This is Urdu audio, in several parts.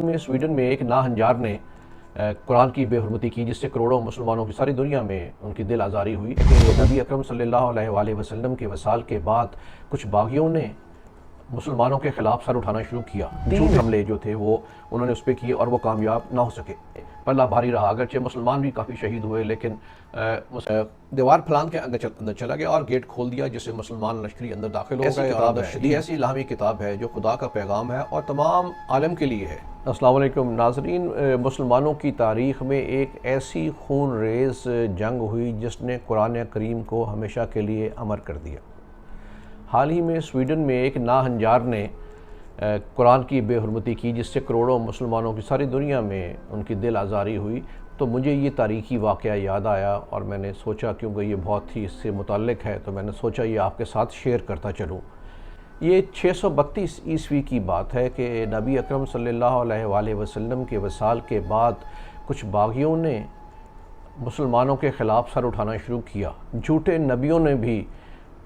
میں سویڈن میں ایک ناہنجار نے قرآن کی بے حرمتی کی، جس سے کروڑوں مسلمانوں کی ساری دنیا میں ان کی دل آزاری ہوئی کہ نبی اکرم صلی اللہ علیہ وآلہ وسلم کے وصال کے بعد کچھ باغیوں نے مسلمانوں کے خلاف سر اٹھانا شروع کیا۔ 3 حملے جو تھے وہ انہوں نے اس پہ کیے اور وہ کامیاب نہ ہو سکے۔ پلہ بھاری رہا، اگرچہ مسلمان بھی کافی شہید ہوئے، لیکن دیوار پھلان کے اندر چلا گیا اور گیٹ کھول دیا، جس سے مسلمان لشکری اندر داخل ہو گئے۔ اور یہ ایسی الہامی کتاب ہے جو خدا کا پیغام ہے اور تمام عالم کے لیے ہے۔ السلام علیکم ناظرین، مسلمانوں کی تاریخ میں ایک ایسی خون ریز جنگ ہوئی جس نے قرآن کریم کو ہمیشہ کے لیے امر کر دیا۔ حال ہی میں سویڈن میں ایک ناہنجار نے قرآن کی بے حرمتی کی، جس سے کروڑوں مسلمانوں کی ساری دنیا میں ان کی دل آزاری ہوئی۔ تو مجھے یہ تاریخی واقعہ یاد آیا اور میں نے سوچا، کیونکہ یہ بہت ہی اس سے متعلق ہے، تو میں نے سوچا یہ آپ کے ساتھ شیئر کرتا چلوں۔ یہ 632 عیسوی کی بات ہے کہ نبی اکرم صلی اللہ علیہ وآلہ وسلم کے وصال کے بعد کچھ باغیوں نے مسلمانوں کے خلاف سر اٹھانا شروع کیا۔ جھوٹے نبیوں نے بھی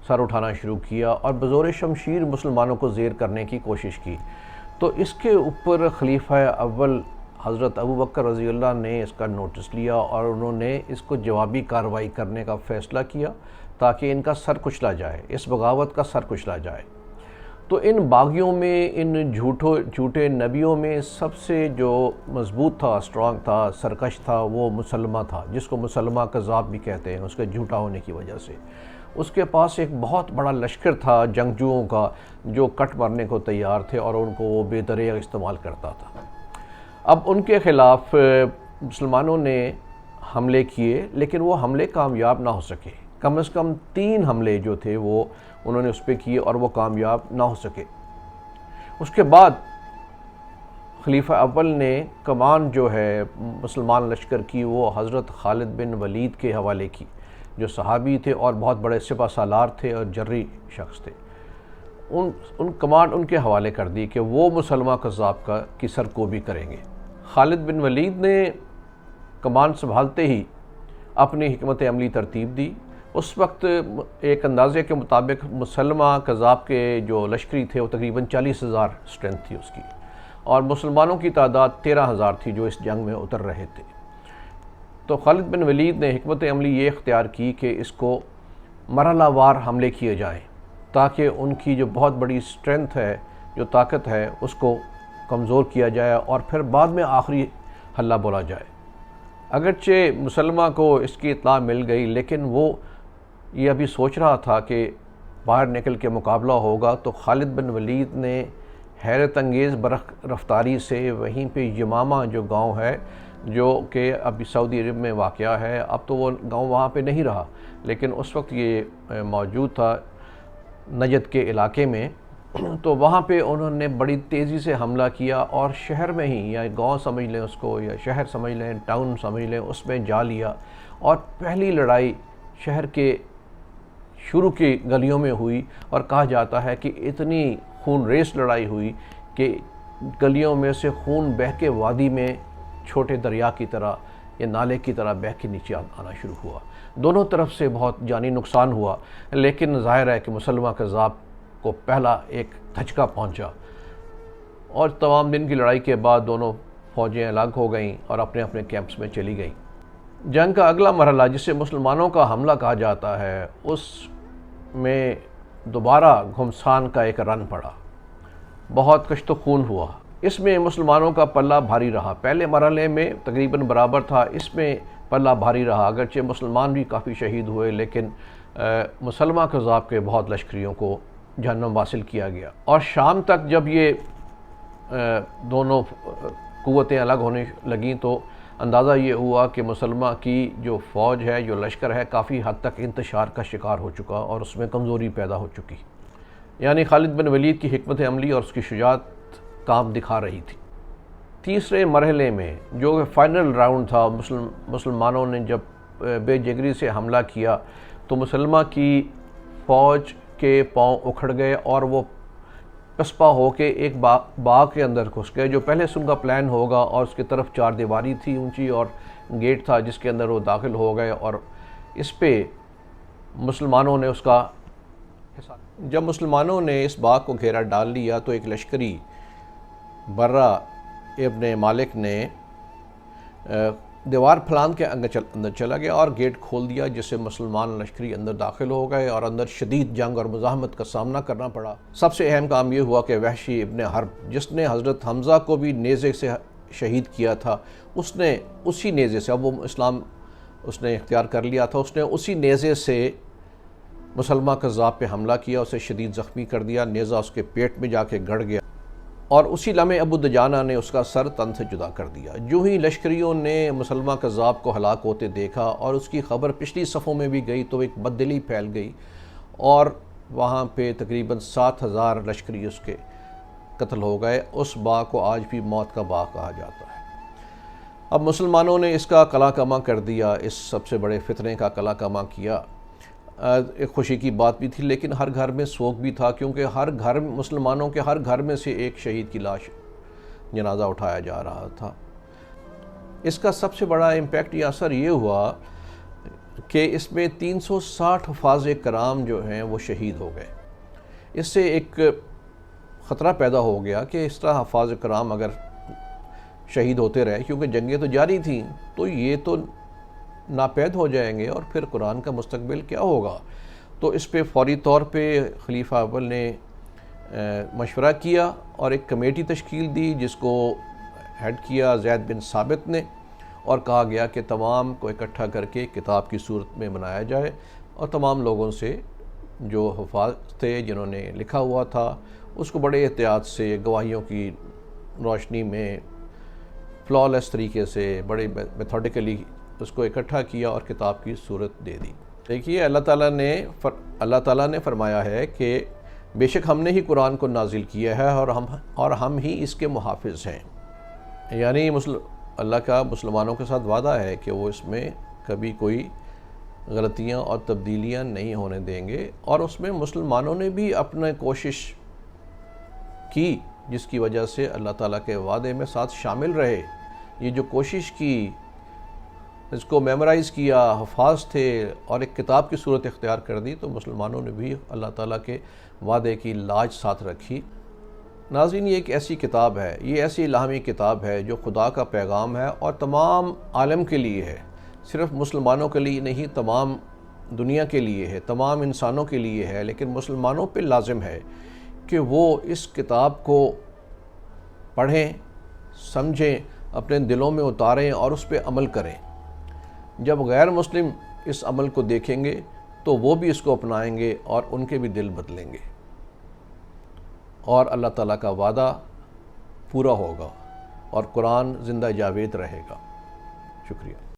سر اٹھانا شروع کیا اور بزور شمشیر مسلمانوں کو زیر کرنے کی کوشش کی۔ تو اس کے اوپر خلیفہ اول حضرت ابوبکر رضی اللہ نے اس کا نوٹس لیا اور انہوں نے اس کو جوابی کارروائی کرنے کا فیصلہ کیا تاکہ ان کا سر کچلا جائے، اس بغاوت کا سر کچلا جائے۔ تو ان باغیوں میں، ان جھوٹے نبیوں میں سب سے جو مضبوط تھا، اسٹرانگ تھا، سرکش تھا، وہ مسلمہ تھا، جس کو مسلمہ کذاب بھی کہتے ہیں، اس کے جھوٹا ہونے کی وجہ سے۔ اس کے پاس ایک بہت بڑا لشکر تھا جنگجوؤں کا، جو کٹ مرنے کو تیار تھے اور ان کو وہ بے دریغ استعمال کرتا تھا۔ اب ان کے خلاف مسلمانوں نے حملے کیے، لیکن وہ حملے کامیاب نہ ہو سکے۔ کم از کم 3 حملے جو تھے وہ انہوں نے اس پہ کیے اور وہ کامیاب نہ ہو سکے۔ اس کے بعد خلیفہ اول نے کمان جو ہے مسلمان لشکر کی وہ حضرت خالد بن ولید کے حوالے کی، جو صحابی تھے اور بہت بڑے سپہ سالار تھے اور جرری شخص تھے۔ ان کمانڈ ان کے حوالے کر دی کہ وہ مسلمہ کذاب کی سرکوبی کریں گے۔ خالد بن ولید نے کمانڈ سنبھالتے ہی اپنی حکمت عملی ترتیب دی۔ اس وقت ایک اندازے کے مطابق مسلمہ کذاب کے جو لشکری تھے وہ تقریباً 40,000 اسٹرینتھ تھی اس کی، اور مسلمانوں کی تعداد 13,000 تھی جو اس جنگ میں اتر رہے تھے۔ تو خالد بن ولید نے حکمت عملی یہ اختیار کی کہ اس کو مرحلہ وار حملے کیے جائیں تاکہ ان کی جو بہت بڑی اسٹرینتھ ہے، جو طاقت ہے، اس کو کمزور کیا جائے اور پھر بعد میں آخری حلہ بولا جائے۔ اگرچہ مسلمہ کو اس کی اطلاع مل گئی، لیکن وہ یہ ابھی سوچ رہا تھا کہ باہر نکل کے مقابلہ ہوگا، تو خالد بن ولید نے حیرت انگیز رفتاری سے وہیں پہ یمامہ جو گاؤں ہے، جو کہ ابھی سعودی عرب میں واقع ہے، اب تو وہ گاؤں وہاں پہ نہیں رہا، لیکن اس وقت یہ موجود تھا نجد کے علاقے میں۔ تو وہاں پہ انہوں نے بڑی تیزی سے حملہ کیا اور شہر میں ہی، یا گاؤں سمجھ لیں اس کو، یا شہر سمجھ لیں، ٹاؤن سمجھ لیں، اس میں جا لیا اور پہلی لڑائی شہر کے شروع کی گلیوں میں ہوئی، اور کہا جاتا ہے کہ اتنی خون ریز لڑائی ہوئی کہ گلیوں میں سے خون بہہ کے وادی میں چھوٹے دریا کی طرح یا نالے کی طرح بہہ کے نیچے آنا شروع ہوا۔ دونوں طرف سے بہت جانی نقصان ہوا، لیکن ظاہر ہے کہ مسلمہ کذاب کو پہلا ایک دھچکا پہنچا، اور تمام دن کی لڑائی کے بعد دونوں فوجیں الگ ہو گئیں اور اپنے اپنے کیمپس میں چلی گئیں۔ جنگ کا اگلا مرحلہ، جسے مسلمانوں کا حملہ کہا جاتا ہے، اس میں دوبارہ گھمسان کا ایک رن پڑا، بہت کشت و خون ہوا۔ اس میں مسلمانوں کا پلہ بھاری رہا۔ پہلے مرحلے میں تقریباً برابر تھا، اس میں پلہ بھاری رہا، اگرچہ مسلمان بھی کافی شہید ہوئے، لیکن مسلمہ کذاب کے بہت لشکریوں کو جہنم واصل کیا گیا۔ اور شام تک جب یہ دونوں قوتیں الگ ہونے لگیں تو اندازہ یہ ہوا کہ مسلمہ کی جو فوج ہے، جو لشکر ہے، کافی حد تک انتشار کا شکار ہو چکا اور اس میں کمزوری پیدا ہو چکی، یعنی خالد بن ولید کی حکمت عملی اور اس کی شجاعت کام دکھا رہی تھی۔ تیسرے مرحلے میں جو فائنل راؤنڈ تھا، مسلمانوں نے جب بے جگری سے حملہ کیا تو مسلمہ کی فوج کے پاؤں اکھڑ گئے اور وہ پسپا ہو کے ایک باغ کے اندر گھس گئے، جو پہلے سے ان کا پلان ہوگا، اور اس کی طرف 4 دیواری تھی اونچی اور گیٹ تھا جس کے اندر وہ داخل ہو گئے، اور اس پہ مسلمانوں نے اس کا جب مسلمانوں نے اس باغ کو گھیرا ڈال لیا تو ایک لشکری برہ ابن مالک نے دیوار پھلان کے اندر چلا گیا اور گیٹ کھول دیا، جس سے مسلمان لشکری اندر داخل ہو گئے اور اندر شدید جنگ اور مزاحمت کا سامنا کرنا پڑا۔ سب سے اہم کام یہ ہوا کہ وحشی ابن حرب، جس نے حضرت حمزہ کو بھی نیزے سے شہید کیا تھا، اس نے اسی نیزے سے، اب وہ اسلام اس نے اختیار کر لیا تھا، اس نے اسی نیزے سے مسلمہ قذاب پہ حملہ کیا، اسے شدید زخمی کر دیا، نیزہ اس کے پیٹ میں جا کے گڑ گیا اور اسی لمحے ابو دجانہ نے اس کا سر تن سے جدا کر دیا۔ جو ہی لشکریوں نے مسلمہ قذاب کو ہلاک ہوتے دیکھا اور اس کی خبر پچھلی صفوں میں بھی گئی تو ایک بددلی پھیل گئی اور وہاں پہ تقریباً 7,000 لشکری اس کے قتل ہو گئے۔ اس باغ کو آج بھی موت کا باغ کہا جاتا ہے۔ اب مسلمانوں نے اس کا قلع کما کر دیا، اس سب سے بڑے فتنے کا قلع کما کیا۔ ایک خوشی کی بات بھی تھی، لیکن ہر گھر میں سوگ بھی تھا، کیونکہ ہر گھر مسلمانوں کے ہر گھر میں سے ایک شہید کی لاش جنازہ اٹھایا جا رہا تھا۔ اس کا سب سے بڑا امپیکٹ یا اثر یہ ہوا کہ اس میں 360 حفاظ کرام جو ہیں وہ شہید ہو گئے۔ اس سے ایک خطرہ پیدا ہو گیا کہ اس طرح حفاظ کرام اگر شہید ہوتے رہے، کیونکہ جنگیں تو جاری تھیں، تو یہ تو ناپید ہو جائیں گے اور پھر قرآن کا مستقبل کیا ہوگا۔ تو اس پہ فوری طور پہ خلیفہ اول نے مشورہ کیا اور ایک کمیٹی تشکیل دی، جس کو ہیڈ کیا زید بن ثابت نے، اور کہا گیا کہ تمام کو اکٹھا کر کے کتاب کی صورت میں بنایا جائے اور تمام لوگوں سے جو حفاظ تھے جنہوں نے لکھا ہوا تھا اس کو بڑے احتیاط سے گواہیوں کی روشنی میں فلالیس طریقے سے بڑے میتھوڈیکلی اس کو اکٹھا کیا اور کتاب کی صورت دے دی۔ دیکھیے اللہ تعالیٰ نے فرمایا ہے کہ بے شک ہم نے ہی قرآن کو نازل کیا ہے اور ہم ہی اس کے محافظ ہیں، یعنی اللہ کا مسلمانوں کے ساتھ وعدہ ہے کہ وہ اس میں کبھی کوئی غلطیاں اور تبدیلیاں نہیں ہونے دیں گے، اور اس میں مسلمانوں نے بھی اپنے کوشش کی، جس کی وجہ سے اللہ تعالیٰ کے وعدے میں ساتھ شامل رہے۔ یہ جو کوشش کی، اس کو میمورائز کیا، حفاظ تھے اور ایک کتاب کی صورت اختیار کر دی، تو مسلمانوں نے بھی اللہ تعالیٰ کے وعدے کی لاج ساتھ رکھی۔ ناظرین، یہ ایک ایسی کتاب ہے، یہ ایسی الہامی کتاب ہے جو خدا کا پیغام ہے اور تمام عالم کے لیے ہے، صرف مسلمانوں کے لیے نہیں، تمام دنیا کے لیے ہے، تمام انسانوں کے لیے ہے، لیکن مسلمانوں پہ لازم ہے کہ وہ اس کتاب کو پڑھیں، سمجھیں، اپنے دلوں میں اتاریں اور اس پہ عمل کریں۔ جب غیر مسلم اس عمل کو دیکھیں گے تو وہ بھی اس کو اپنائیں گے اور ان کے بھی دل بدلیں گے اور اللہ تعالیٰ کا وعدہ پورا ہوگا اور قرآن زندہ جاوید رہے گا۔ شکریہ۔